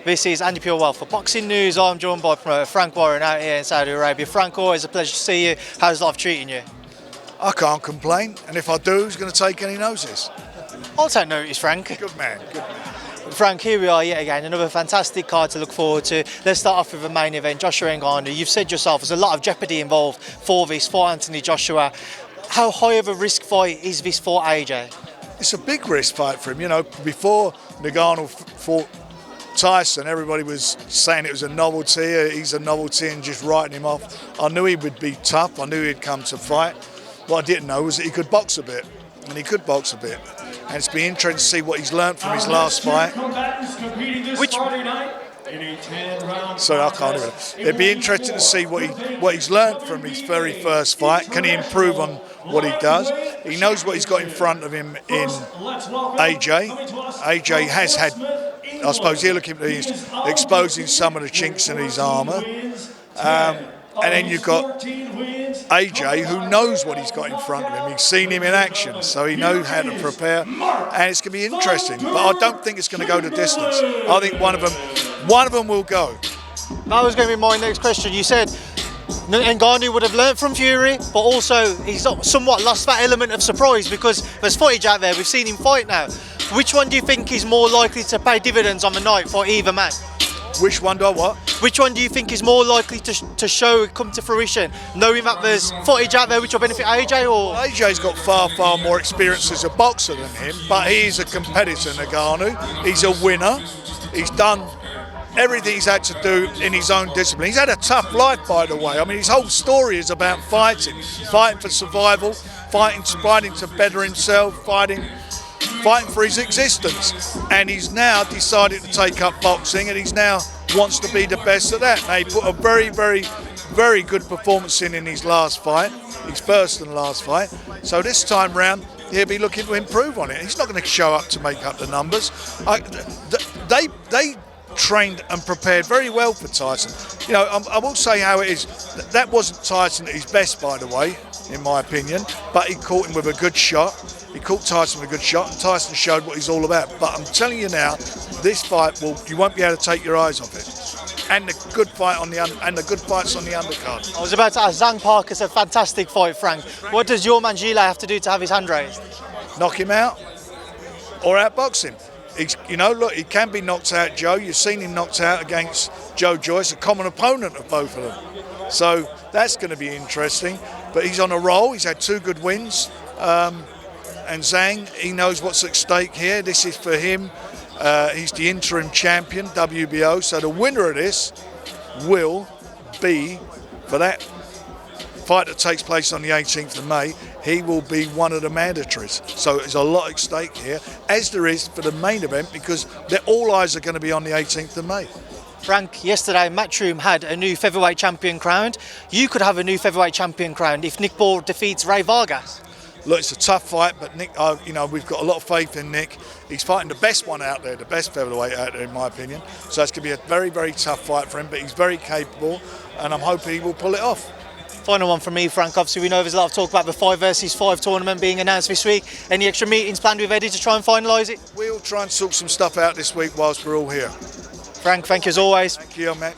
This is Andi Pureal for Boxing News. I'm joined by promoter Frank Warren out here in Saudi Arabia. Frank, always a pleasure to see you. How's life treating you? I can't complain, and if I do, who's going to take any notice? I'll take notice, Frank. Good man, good man. Frank, here we are yet again, another fantastic card to look forward to. Let's start off with the main event, Joshua-Ngannou. You've said yourself, there's a lot of jeopardy involved for this, for Anthony Joshua. How high of a risk fight is this for AJ? It's a big risk fight for him. You know, before Ngannou fought Tyson, everybody was saying it was a novelty. He's a novelty and just writing him off. I knew he would be tough. I knew he'd come to fight. What I didn't know was that he could box a bit, and he could box a bit. And it's been interesting to see what he's learned from his last fight. Sorry, I can't do it. It'd be interesting to see what he's learned from his very first fight. Can he improve on what he does? He knows what he's got in front of him in AJ. AJ has had, I suppose, here looking at he's exposing some of the chinks in his armour. And then you've got AJ, who knows what he's got in front of him. He's seen him in action, so he knows how to prepare. And it's going to be interesting. But I don't think it's going to go the distance. I think one of them will go. That was going to be my next question. You said Ngannou would have learnt from Fury, but also he's somewhat lost that element of surprise because there's footage out there. We've seen him fight now. Which one do you think is more likely to pay dividends on the night for either man? Which one do I what? Which one do you think is more likely to come to fruition? Knowing that there's footage out there which will benefit AJ or? AJ's got far more experience as a boxer than him, but he's a competitor, Ngannou. He's a winner. He's done everything he's had to do in his own discipline. He's had a tough life, by the way. I mean, his whole story is about fighting for survival, fighting to better himself, fighting for his existence, and he's now decided to take up boxing, and he's now wants to be the best at that. Now, he put a very good performance in his last fight, his first and last fight. So this time round, he'll be looking to improve on it. He's not going to show up to make up the numbers. They trained and prepared very well for Tyson. You know, I will say how it is. That wasn't Tyson at his best, by the way, in my opinion, but he caught him with a good shot. He caught Tyson with a good shot, and Tyson showed what he's all about. But I'm telling you now, this fight you won't be able to take your eyes off it. And the good fights on the undercard. I was about to ask, Zhang Parker's a fantastic fight, Frank. What does your man Gila have to do to have his hand raised? Knock him out or outbox him. Look, he can be knocked out, Joe. You've seen him knocked out against Joe Joyce, a common opponent of both of them. So that's going to be interesting. But he's on a roll. He's had 2 good wins. And Zhang, he knows what's at stake here. This is for him. He's the interim champion, WBO. So the winner of this will be, for that fight that takes place on the 18th of May, he will be one of the mandatories. So there's a lot at stake here, as there is for the main event, because all eyes are going to be on the 18th of May. Frank, yesterday Matchroom had a new featherweight champion crowned. You could have a new featherweight champion crowned if Nick Ball defeats Ray Vargas. Look, it's a tough fight, but Nick, we've got a lot of faith in Nick. He's fighting the best one out there, the best featherweight out there, in my opinion. So it's going to be a very tough fight for him, but he's very capable, and I'm hoping he will pull it off. Final one from me, Frank. Obviously, we know there's a lot of talk about the 5 versus 5 tournament being announced this week. Any extra meetings planned with Eddie to try and finalise it? We'll try and sort some stuff out this week whilst we're all here. Frank, thank you as always. Thank you, mate.